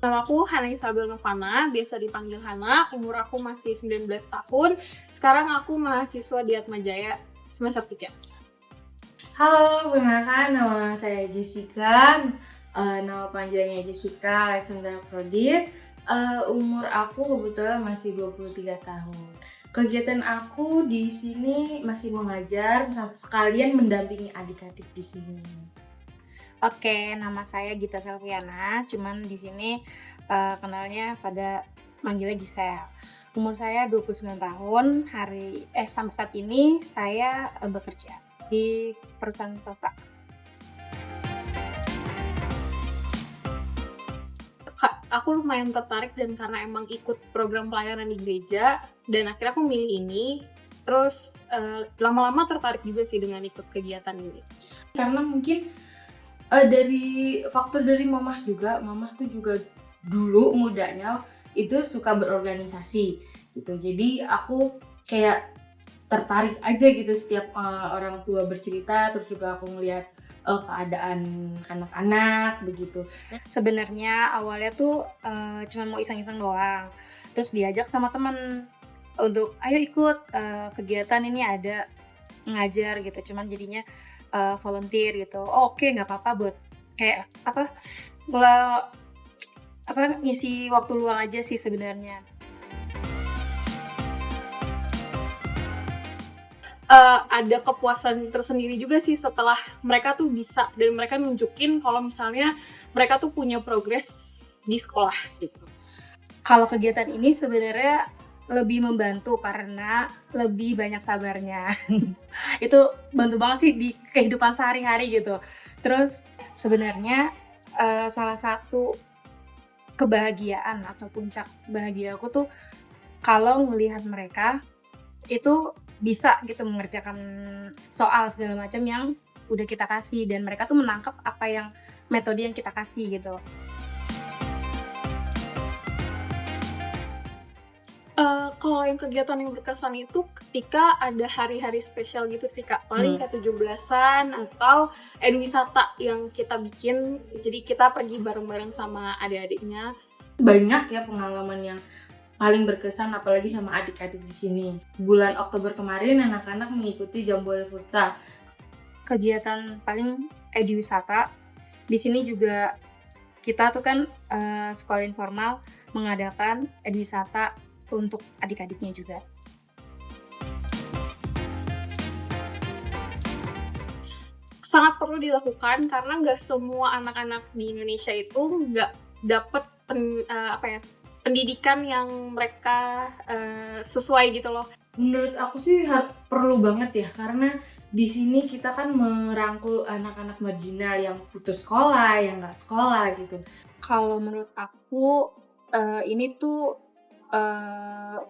Nama aku Hana Isabel Novana, biasa dipanggil Hana, umur aku masih 19 tahun. Sekarang aku mahasiswa di Atmajaya semester 3. Halo, perkenalkan nama saya Jessica. Nama panjangnya Jessica Alexandra Prodit. Umur aku kebetulan masih 23 tahun. Kegiatan aku di sini masih mengajar, sekalian mendampingi adik-adik di sini. Oke, nama saya Gita Selviana, cuman di sini kenalnya pada manggilnya Gisel. Umur saya 29 tahun, sampai saat ini saya bekerja di perusahaan swasta. Aku lumayan tertarik dan karena emang ikut program pelayanan di gereja dan akhirnya aku milih ini. Terus lama-lama tertarik juga sih dengan ikut kegiatan ini. Karena mungkin dari faktor dari mamah juga, mamah tuh juga dulu mudanya itu suka berorganisasi gitu. Jadi aku kayak tertarik aja gitu setiap orang tua bercerita, terus juga aku ngelihat keadaan anak-anak begitu. Sebenarnya awalnya tuh cuma mau iseng-iseng doang, terus diajak sama temen untuk ayo ikut kegiatan ini ada ngajar gitu, cuman jadinya volunteer gitu. Oke, nggak apa-apa buat kayak ngisi waktu luang aja sih sebenarnya. Ada kepuasan tersendiri juga sih setelah mereka tuh bisa dan mereka nunjukin kalau misalnya mereka tuh punya progres di sekolah gitu. Kalau kegiatan ini sebenarnya lebih membantu karena lebih banyak sabarnya. Itu bantu banget sih di kehidupan sehari-hari gitu. Terus sebenarnya salah satu kebahagiaan atau puncak bahagia aku tuh kalau melihat mereka itu bisa gitu mengerjakan soal segala macam yang udah kita kasih dan mereka tuh menangkap apa yang metode yang kita kasih gitu. Kalau yang kegiatan yang berkesan itu ketika ada hari-hari spesial gitu sih Kak, paling kayak 17-an atau edwisata yang kita bikin, jadi kita pergi bareng-bareng sama adik-adiknya. Banyak ya pengalaman yang paling berkesan apalagi sama adik-adik di sini. Bulan Oktober kemarin anak-anak mengikuti Jambore Futsal. Kegiatan paling edwisata di sini juga kita tuh kan sekolah informal mengadakan edwisata untuk adik-adiknya juga. Sangat perlu dilakukan karena nggak semua anak-anak di Indonesia itu nggak dapet pendidikan yang mereka sesuai gitu loh. Menurut aku sih perlu banget ya, karena di sini kita kan merangkul anak-anak marginal yang putus sekolah, yang nggak sekolah gitu. Kalau menurut aku ini tuh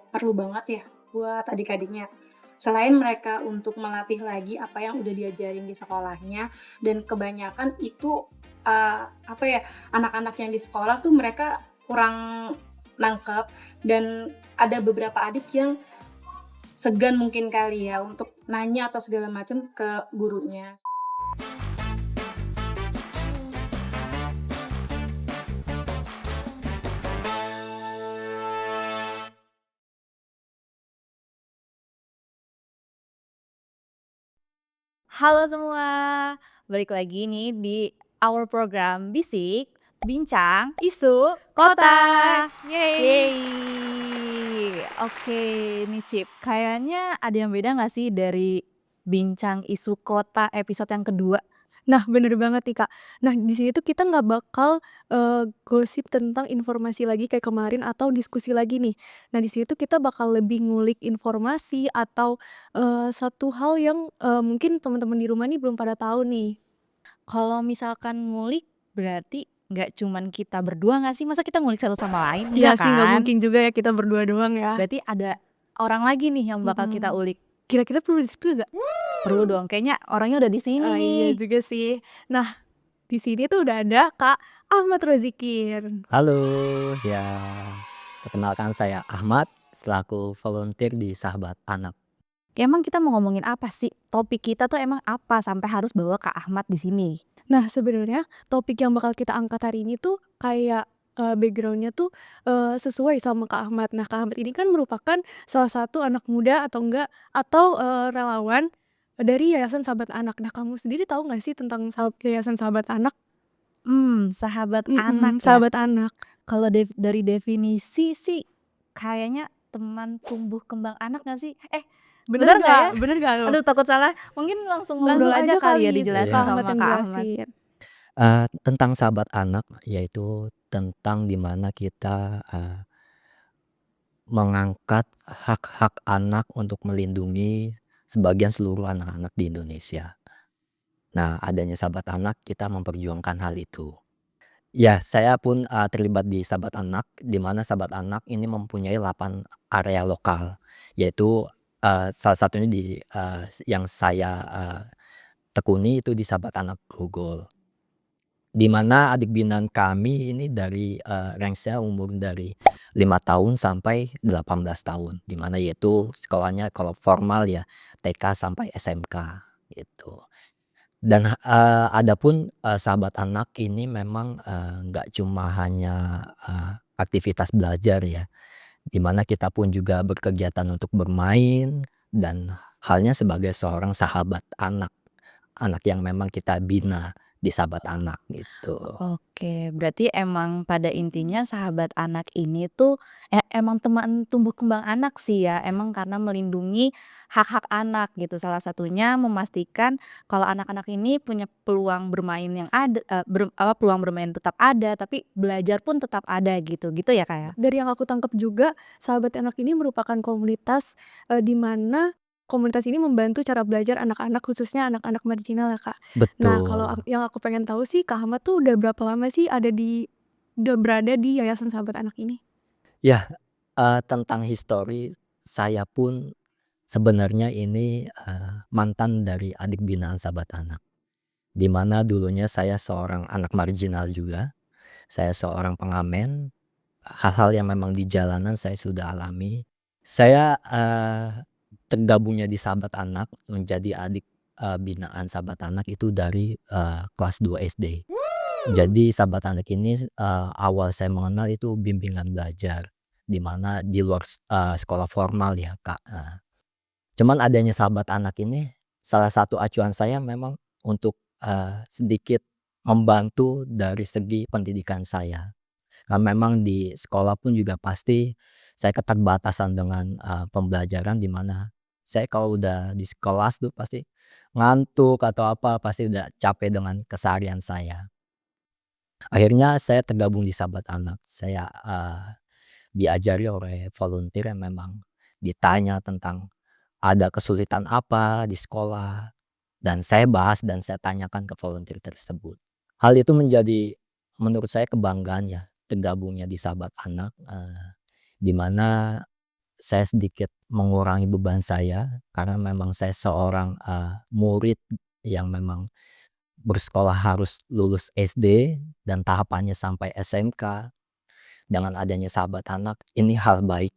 perlu banget ya buat adik-adiknya. Selain mereka untuk melatih lagi apa yang udah diajarin di sekolahnya, dan kebanyakan itu anak-anak yang di sekolah tuh mereka kurang nangkep dan ada beberapa adik yang segan mungkin kali ya untuk nanya atau segala macam ke gurunya. Halo semua, balik lagi nih di our program Bisik, Bincang, Isu Kota. Yeay. Oke nih Cip, kayaknya ada yang beda gak sih dari Bincang Isu Kota episode yang kedua? Nah, bener banget nih, Kak. Nah, di sini tuh kita nggak bakal gosip tentang informasi lagi kayak kemarin atau diskusi lagi nih. Nah, di sini tuh kita bakal lebih ngulik informasi atau satu hal yang mungkin teman-teman di rumah nih belum pada tahu nih. Kalau misalkan ngulik berarti nggak cuman kita berdua gak sih? Masa kita ngulik satu sama lain? Iya sih, nggak kan? mungkin juga ya kita berdua doang ya. Berarti ada orang lagi nih yang bakal kita ulik. Kira-kira perlu di-spill nggak? Perlu dong, kayaknya orangnya udah di sini Oh, nih. iya juga sih. Nah, di sini tuh udah ada Kak Ahmad Rozikir. Halo, ya perkenalkan saya Ahmad selaku volunteer di Sahabat Anak. Emang kita mau ngomongin apa sih? Topik kita tuh emang apa sampai harus bawa Kak Ahmad di sini? Nah, sebenarnya topik yang bakal kita angkat hari ini tuh kayak background tuh, sesuai sama Kak Ahmad. Nah, Kak Ahmad ini kan merupakan salah satu anak muda relawan dari Yayasan Sahabat Anak. Nah, kamu sendiri tahu nggak sih tentang Yayasan Sahabat Anak? Sahabat anak ya? Sahabat anak. Kalau dari definisi sih kayaknya teman tumbuh kembang anak nggak sih? Bener nggak ya? Bener nggak tuh? Aduh takut salah. Mungkin langsung Langsung ngobrol aja aja kali ya kali dijelasin Kak Iya. Ahmad sama yang Kak Ahmad. jelasin. Tentang sahabat anak, yaitu tentang dimana kita mengangkat hak-hak anak untuk melindungi sebagian seluruh anak-anak di Indonesia. Nah, adanya sahabat anak, kita memperjuangkan hal itu. Ya, saya pun terlibat di sahabat anak, di mana sahabat anak ini mempunyai 8 area lokal, yaitu salah satunya yang saya tekuni itu di sahabat anak Grogol. Di mana adik binaan kami ini dari range-nya umur dari 5 tahun sampai 18 tahun, di mana yaitu sekolahnya kalau formal ya TK sampai SMK gitu. Dan adapun sahabat anak ini memang nggak cuma hanya aktivitas belajar ya, di mana kita pun juga berkegiatan untuk bermain dan halnya sebagai seorang sahabat anak, anak yang memang kita bina di sahabat anak gitu. Oke, berarti emang pada intinya sahabat anak ini tuh emang teman tumbuh kembang anak sih ya, emang karena melindungi hak-hak anak gitu. Salah satunya memastikan kalau anak-anak ini punya peluang bermain yang ada, peluang bermain tetap ada, tapi belajar pun tetap ada gitu, gitu ya Kak ya? Dari yang aku tangkap juga, Sahabat Anak ini merupakan komunitas, di mana komunitas ini membantu cara belajar anak-anak, khususnya anak-anak marginal ya, Kak. Nah, kalau Betul. yang aku pengen tahu sih, Kak Ahmad tuh udah berapa lama sih udah berada di Yayasan Sahabat Anak ini? Ya, tentang histori, saya pun sebenarnya ini mantan dari adik binaan sahabat anak. Di mana dulunya saya seorang anak marginal juga, saya seorang pengamen, hal-hal yang memang di jalanan saya sudah alami. Saya tergabungnya di sahabat anak, menjadi adik binaan sahabat anak itu dari kelas 2 SD. Jadi sahabat anak ini awal saya mengenal itu bimbingan belajar, di mana di luar sekolah formal ya Kak. Cuman adanya sahabat anak ini, salah satu acuan saya memang untuk sedikit membantu dari segi pendidikan saya. Karena memang di sekolah pun juga pasti saya keterbatasan dengan pembelajaran, di mana saya kalau udah di kelas tuh pasti ngantuk atau apa, pasti udah capek dengan keseharian saya. Akhirnya saya tergabung di sahabat anak. Saya diajari oleh volunteer yang memang ditanya tentang ada kesulitan apa di sekolah, dan saya bahas dan saya tanyakan ke volunteer tersebut. Hal itu menjadi menurut saya kebanggaan ya, tergabungnya di sahabat anak, di mana saya sedikit mengurangi beban saya karena memang saya seorang murid yang memang bersekolah harus lulus SD dan tahapannya sampai SMK. Dengan adanya sahabat anak ini hal baik,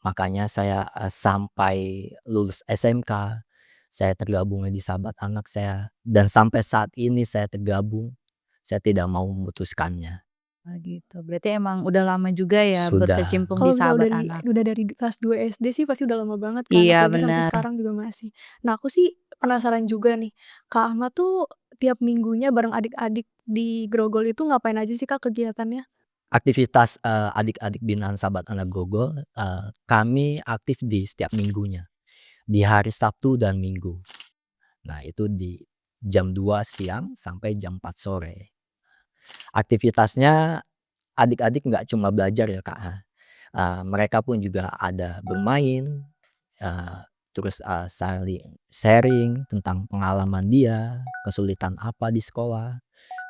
makanya saya sampai lulus SMK, saya tergabungnya di sahabat anak saya, dan sampai saat ini saya tergabung, saya tidak mau memutuskannya. Oh gitu, berarti emang udah lama juga ya Sudah. berkecimpung di Kalau misalnya sahabat anak? udah dari kelas 2 SD sih pasti udah lama banget kan, Iya apalagi sampai bener. sekarang juga masih. Nah, aku sih penasaran juga nih, Kak Ahmad tuh tiap minggunya bareng adik-adik di Grogol itu ngapain aja sih, Kak, kegiatannya? Aktivitas adik-adik binaan sahabat anak Grogol, kami aktif di setiap minggunya, di hari Sabtu dan Minggu. Nah, itu di jam 2 siang sampai jam 4 sore. Aktivitasnya adik-adik nggak cuma belajar ya Kak, mereka pun juga ada bermain, terus saling sharing tentang pengalaman dia, kesulitan apa di sekolah,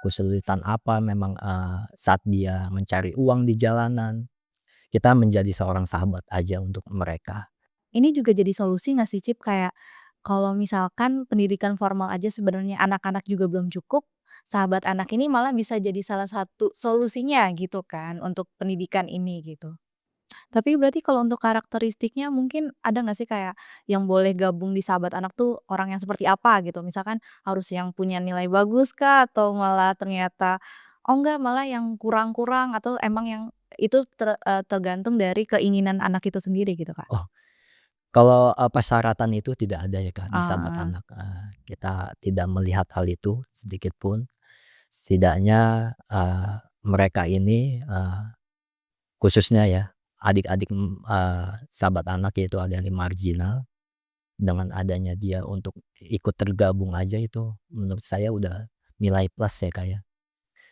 kesulitan apa memang saat dia mencari uang di jalanan. Kita menjadi seorang sahabat aja untuk mereka. Ini juga jadi solusi nggak sih Cip, kayak kalau misalkan pendidikan formal aja sebenarnya anak-anak juga belum cukup, sahabat anak ini malah bisa jadi salah satu solusinya gitu kan untuk pendidikan ini gitu. Tapi berarti kalau untuk karakteristiknya mungkin ada nggak sih kayak yang boleh gabung di sahabat anak tuh orang yang seperti apa gitu? Misalkan harus yang punya nilai bagus kah? Atau malah ternyata Oh enggak, malah yang kurang-kurang atau emang yang itu tergantung dari keinginan anak itu sendiri gitu, Kak? Oh, kalau, persyaratan itu tidak ada ya Kak di sahabat Ah, anak, kita tidak melihat hal itu sedikit pun. Setidaknya, mereka ini, khususnya ya adik-adik, sahabat anak yaitu adik-adik marginal, dengan adanya dia untuk ikut tergabung aja itu menurut saya udah nilai plus ya Kak ya.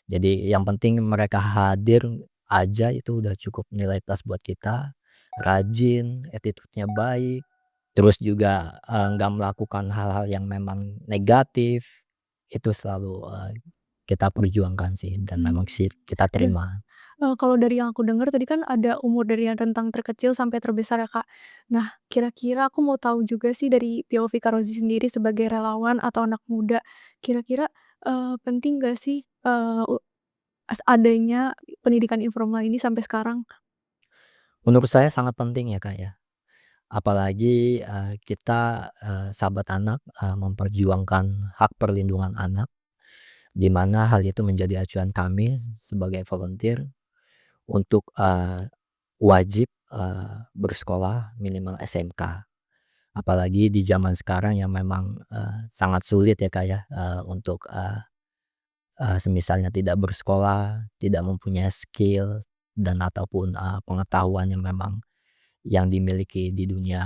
Jadi yang penting mereka hadir aja itu udah cukup nilai plus buat kita, rajin, attitude-nya baik, terus juga, nggak melakukan hal-hal yang memang negatif, itu selalu, kita perjuangkan sih dan memang Mmm, sih kita dan, terima. kalau dari yang aku dengar tadi kan ada umur dari yang rentang terkecil sampai terbesar ya, Kak. Nah, kira-kira aku mau tahu juga sih dari POV Kak Rozi sendiri sebagai relawan atau anak muda, kira-kira, penting nggak sih, adanya pendidikan informal ini sampai sekarang? Menurut saya sangat penting ya Kak ya, apalagi, kita, sahabat anak, memperjuangkan hak perlindungan anak, di mana hal itu menjadi acuan kami sebagai volunteer untuk, wajib, bersekolah minimal SMK. Apalagi di zaman sekarang yang memang, sangat sulit ya Kak ya, untuk, semisalnya tidak bersekolah, tidak mempunyai skill dan ataupun, pengetahuan yang memang yang dimiliki di dunia,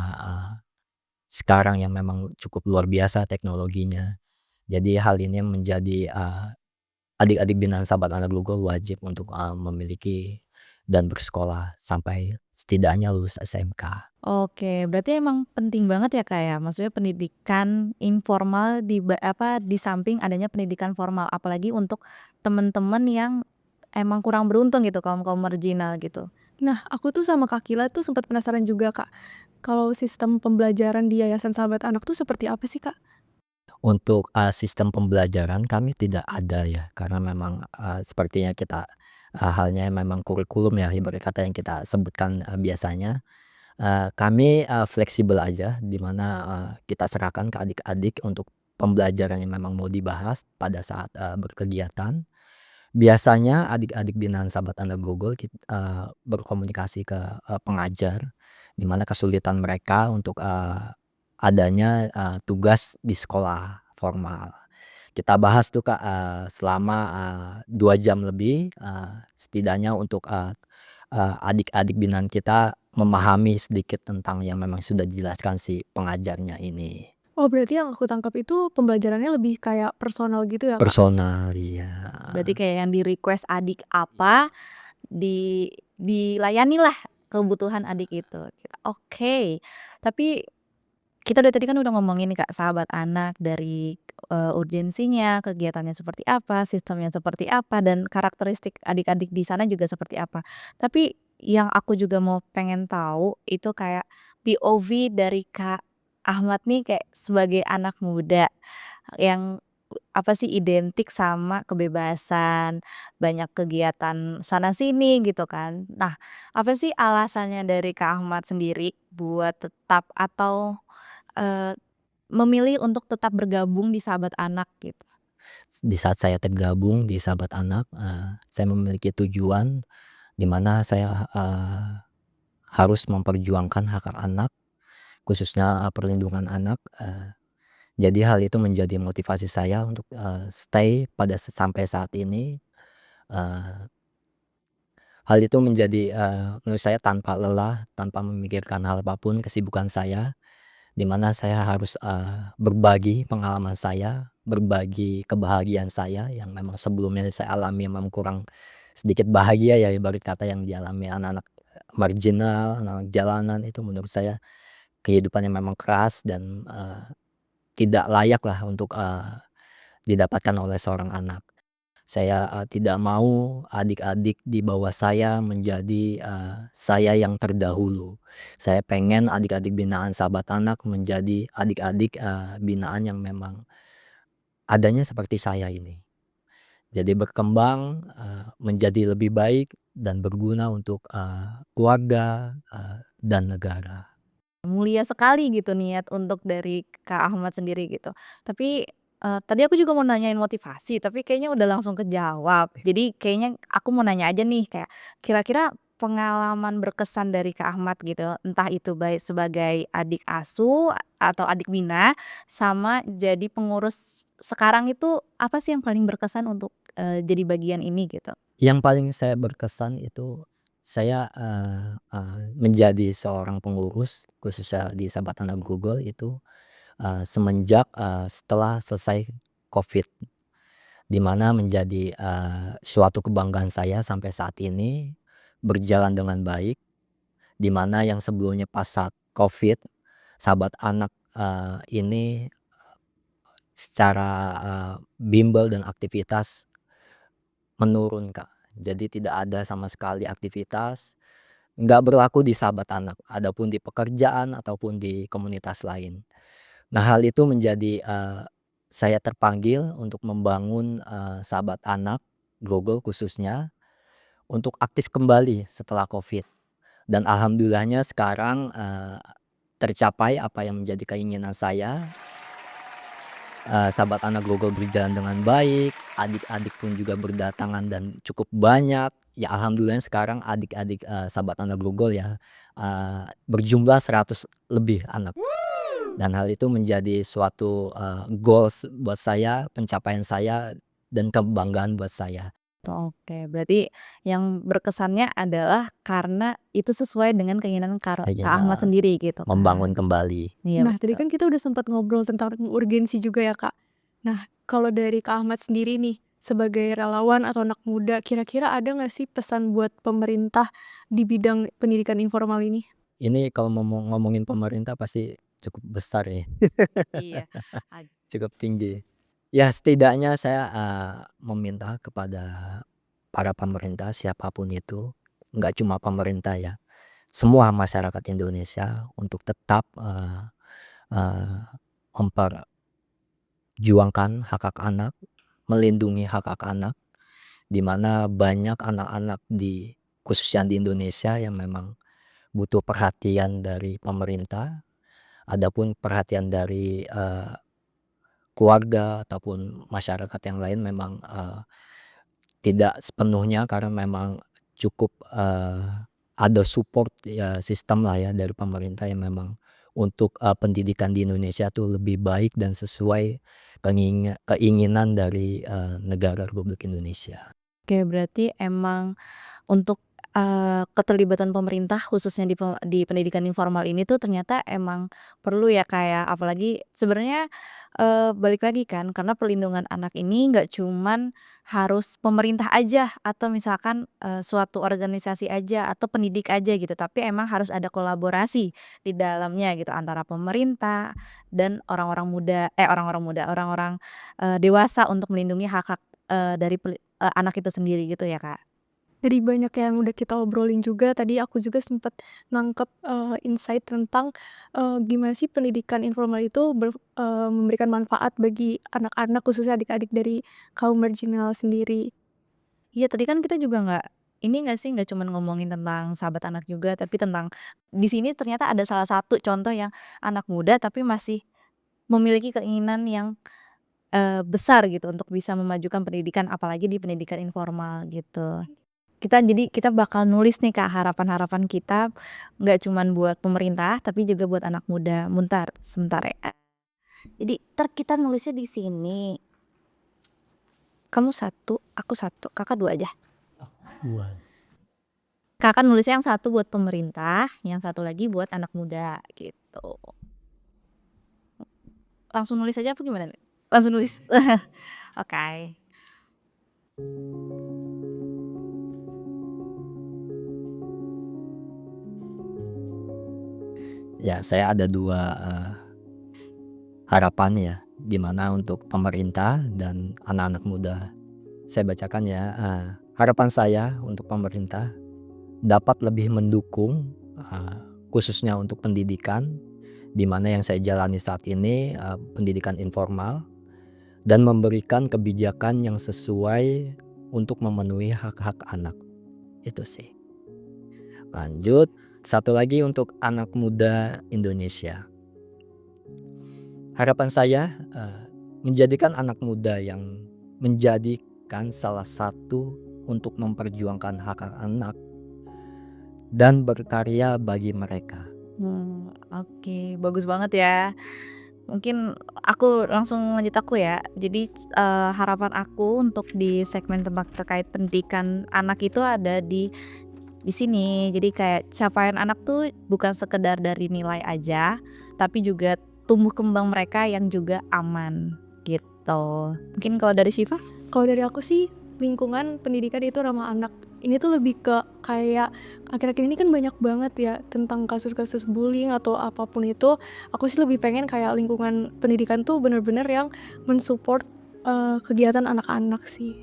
sekarang yang memang cukup luar biasa teknologinya. Jadi hal ini menjadi, adik-adik binaan sahabat anak Global wajib untuk, memiliki dan bersekolah sampai setidaknya lulus SMK. oke, berarti emang penting banget ya, Kak, ya? Maksudnya pendidikan informal di samping adanya pendidikan formal, apalagi untuk temen-temen yang emang kurang beruntung gitu, kaum-kaum marginal gitu. Nah, aku tuh sama Kak Kila tuh sempat penasaran juga, Kak. Kalau sistem pembelajaran di Yayasan Sahabat Anak tuh seperti apa sih, Kak? Untuk, sistem pembelajaran kami tidak ada ya, karena memang, sepertinya kita, halnya memang kurikulum ya ibarat kata yang kita sebutkan, biasanya, kami, fleksibel aja di mana, kita serahkan ke adik-adik untuk pembelajaran yang memang mau dibahas pada saat, berkegiatan. Biasanya adik-adik binaan sahabat anak Google berkomunikasi ke, pengajar, di mana kesulitan mereka untuk, adanya, tugas di sekolah formal. Kita bahas tuh Kak, selama, 2 jam lebih, setidaknya untuk, adik-adik binaan kita memahami sedikit tentang yang memang sudah dijelaskan si pengajarnya ini. Oh, berarti yang aku tangkap itu pembelajarannya lebih kayak personal gitu ya, Kak? Personal, iya. Berarti kayak yang di-request adik apa, dilayanilah kebutuhan adik itu, gitu. Oke, tapi kita dari tadi kan udah ngomongin nih Kak, sahabat anak dari, urgensinya, kegiatannya seperti apa, sistemnya seperti apa, dan karakteristik adik-adik di sana juga seperti apa. Tapi yang aku juga mau pengen tahu itu kayak POV dari Kak Ahmad nih kayak sebagai anak muda yang, apa sih, identik sama kebebasan, banyak kegiatan sana sini gitu kan. Nah, apa sih alasannya dari Kak Ahmad sendiri buat tetap atau Eee, memilih untuk tetap bergabung di Sahabat Anak gitu. Di saat saya tergabung di sahabat anak, saya memiliki tujuan di mana saya, harus memperjuangkan hak anak, khususnya, perlindungan anak, jadi hal itu menjadi motivasi saya untuk, stay pada sampai saat ini, eee, hal itu menjadi, menurut saya tanpa lelah, tanpa memikirkan hal apapun kesibukan saya, di mana saya harus, berbagi pengalaman saya, berbagi kebahagiaan saya yang memang sebelumnya saya alami memang kurang sedikit bahagia ya ibarat kata yang dialami anak-anak marginal, anak jalanan itu menurut saya kehidupan yang memang keras dan, tidak layak lah untuk, didapatkan oleh seorang anak. Saya, tidak mau adik-adik di bawah saya menjadi, saya yang terdahulu. Saya pengen adik-adik binaan sahabat anak menjadi adik-adik, binaan yang memang adanya seperti saya ini. Jadi berkembang, menjadi lebih baik dan berguna untuk, keluarga, dan negara. Mulia sekali gitu niat untuk dari Kak Ahmad sendiri gitu. Tapi, tadi aku juga mau nanyain motivasi, tapi kayaknya udah langsung kejawab. Jadi kayaknya aku mau nanya aja nih, kayak kira-kira pengalaman berkesan dari Kak Ahmad gitu, entah itu baik sebagai adik asuh atau adik bina, sama jadi pengurus sekarang itu apa sih yang paling berkesan untuk, jadi bagian ini gitu? Yang paling saya berkesan itu saya, menjadi seorang pengurus khususnya di Sahabat Anak Google itu, semenjak, setelah selesai Covid, di mana menjadi, suatu kebanggaan saya sampai saat ini berjalan dengan baik, di mana yang sebelumnya pas saat Covid, Sahabat Anak, ini secara, bimbel dan aktivitas menurun, Kak. Jadi tidak ada sama sekali aktivitas, nggak berlaku di Sahabat Anak, adapun di pekerjaan ataupun di komunitas lain. Nah, hal itu menjadi, saya terpanggil untuk membangun, Sahabat Anak Grogol khususnya untuk aktif kembali setelah Covid, dan alhamdulillahnya sekarang, tercapai apa yang menjadi keinginan saya. Sahabat Anak Grogol berjalan dengan baik, adik-adik pun juga berdatangan dan cukup banyak. Ya alhamdulillahnya sekarang adik-adik, Sahabat Anak Grogol ya, berjumlah 100 lebih anak. Dan hal itu menjadi suatu, goals buat saya, pencapaian saya, dan kebanggaan buat saya. Oke, berarti yang berkesannya adalah karena itu sesuai dengan keinginan Kak Ahmad Keinginan sendiri gitu kan? membangun kembali. Iya Nah, tadi betul. kan kita udah sempat ngobrol tentang urgensi juga ya, Kak. Nah, kalau dari Kak Ahmad sendiri nih, sebagai relawan atau anak muda, kira-kira ada nggak sih pesan buat pemerintah di bidang pendidikan informal ini? Ini kalau ngomongin pemerintah pasti cukup besar ya, Iya. cukup tinggi. Ya setidaknya saya, meminta kepada para pemerintah siapapun itu, nggak cuma pemerintah ya, semua masyarakat Indonesia untuk tetap, eee, memperjuangkan hak-hak anak, melindungi hak-hak anak, di mana banyak anak-anak khususnya di Indonesia yang memang butuh perhatian dari pemerintah, adapun perhatian dari, keluarga ataupun masyarakat yang lain memang, tidak sepenuhnya karena memang cukup, ada support ya sistem lah ya dari pemerintah yang memang untuk, pendidikan di Indonesia tuh lebih baik dan sesuai keinginan dari, negara Republik Indonesia. Oke, berarti emang untuk, keterlibatan pemerintah khususnya di pendidikan informal ini tuh ternyata emang perlu ya, kayak apalagi sebenarnya, balik lagi kan karena perlindungan anak ini nggak cuman harus pemerintah aja atau misalkan, suatu organisasi aja atau pendidik aja gitu, tapi emang harus ada kolaborasi di dalamnya gitu antara pemerintah dan orang-orang, dewasa untuk melindungi hak-hak, dari anak itu sendiri gitu ya, Kak? Dari banyak yang udah kita obrolin juga, tadi aku juga sempet nangkep, insight tentang, gimana sih pendidikan informal itu memberikan manfaat bagi anak-anak, khususnya adik-adik dari kaum marginal sendiri. Iya, tadi kan kita juga nggak sih, nggak cuman ngomongin tentang Sahabat Anak juga, tapi tentang di sini ternyata ada salah satu contoh yang anak muda tapi masih memiliki keinginan yang, besar gitu untuk bisa memajukan pendidikan, apalagi di pendidikan informal gitu. Kita bakal nulis nih Kak harapan-harapan kita, nggak cuman buat pemerintah tapi juga buat anak muda. Sebentar ya. Jadi kita nulisnya di sini. Kamu satu, aku satu, Kakak dua aja. Kakak nulisnya yang satu buat pemerintah, yang satu lagi buat anak muda gitu. Langsung nulis aja apa gimana nih? Langsung nulis. Oke. Ya saya ada 2, harapan ya, di mana untuk pemerintah dan anak-anak muda. Saya bacakan ya, harapan saya untuk pemerintah dapat lebih mendukung, khususnya untuk pendidikan, di mana yang saya jalani saat ini, pendidikan informal, dan memberikan kebijakan yang sesuai untuk memenuhi hak-hak anak, itu sih. Lanjut, satu lagi untuk anak muda Indonesia. Harapan saya, menjadikan anak muda yang menjadikan salah satu untuk memperjuangkan hak anak dan berkarya bagi mereka. Oke, bagus banget ya. Mungkin aku langsung lanjut aku ya. Jadi harapan aku untuk di segmen terkait pendidikan anak itu ada di sini. Jadi kayak capaian anak tuh bukan sekedar dari nilai aja, tapi juga tumbuh kembang mereka yang juga aman gitu. Mungkin kalau dari Syifa? Kalau dari aku sih, lingkungan pendidikan itu ramah anak. Ini tuh lebih ke kayak akhir-akhir ini kan banyak banget ya tentang kasus-kasus bullying atau apapun itu. Aku sih lebih pengen kayak lingkungan pendidikan tuh bener-bener yang mensupport kegiatan anak-anak sih.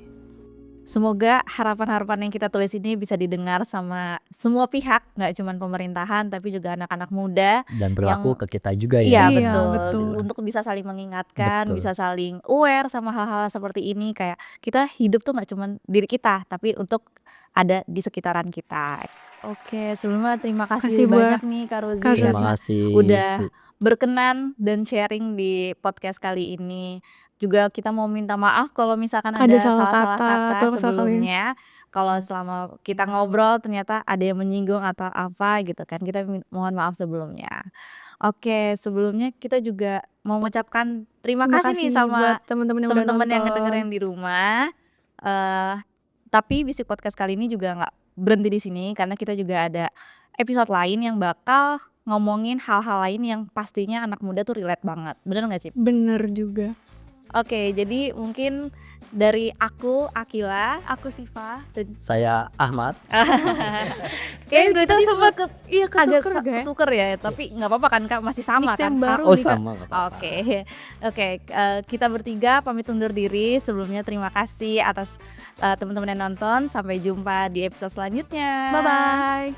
Semoga harapan-harapan yang kita tulis ini bisa didengar sama semua pihak, nggak cuma pemerintahan tapi juga anak-anak muda. Dan berlaku Yang ke kita juga Iya ya. Iya, betul, betul. untuk bisa saling mengingatkan, Betul. bisa saling aware sama hal-hal seperti ini. Kayak kita hidup tuh nggak cuma diri kita, tapi untuk ada di sekitaran kita. Oke, sebelumnya terima kasih Makasih buat banyak nih Kak Rozi Kak Terima Rozi. kasih. udah berkenan dan sharing di podcast kali ini. Juga kita mau minta maaf kalau misalkan Ada ada salah salah-salah kata kata atau salah sebelumnya. Kalau selama kita ngobrol ternyata ada yang menyinggung atau apa gitu kan. Kita mohon maaf sebelumnya. Oke, sebelumnya kita juga mau mengucapkan terima Terima kasih nih kasih sama buat teman-teman yang udah teman-teman yang nonton. ngedengerin di rumah. Eh, tapi Bisik Podcast kali ini juga nggak berhenti di sini karena kita juga ada episode lain yang bakal ngomongin hal-hal lain yang pastinya anak muda tuh relate banget. Bener nggak Cip? Bener juga. Oke, jadi mungkin dari aku Akila, Aku Siva. dan Saya Ahmad. kayak dari kita tadi sempat iya agak ketuker gak ya? ketuker ya, tapi nggak apa-apa kan Kak, masih sama Nick kan yang Kak? baru Oh nih, Kak. sama nggak apa-apa. Oke, kita bertiga pamit undur diri. Sebelumnya terima kasih atas teman-teman yang nonton. Sampai jumpa di episode selanjutnya. Bye-bye.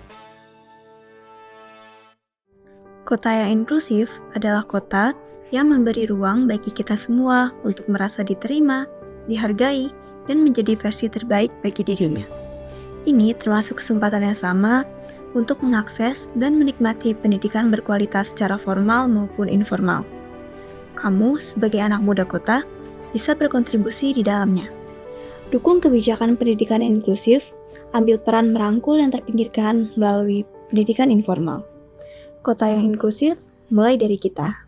Kota yang inklusif adalah kota yang memberi ruang bagi kita semua untuk merasa diterima, dihargai, dan menjadi versi terbaik bagi dirinya. Ini termasuk kesempatan yang sama untuk mengakses dan menikmati pendidikan berkualitas secara formal maupun informal. Kamu sebagai anak muda kota bisa berkontribusi di dalamnya. Dukung kebijakan pendidikan yang inklusif, ambil peran merangkul yang terpinggirkan melalui pendidikan informal. Kota yang inklusif mulai dari kita.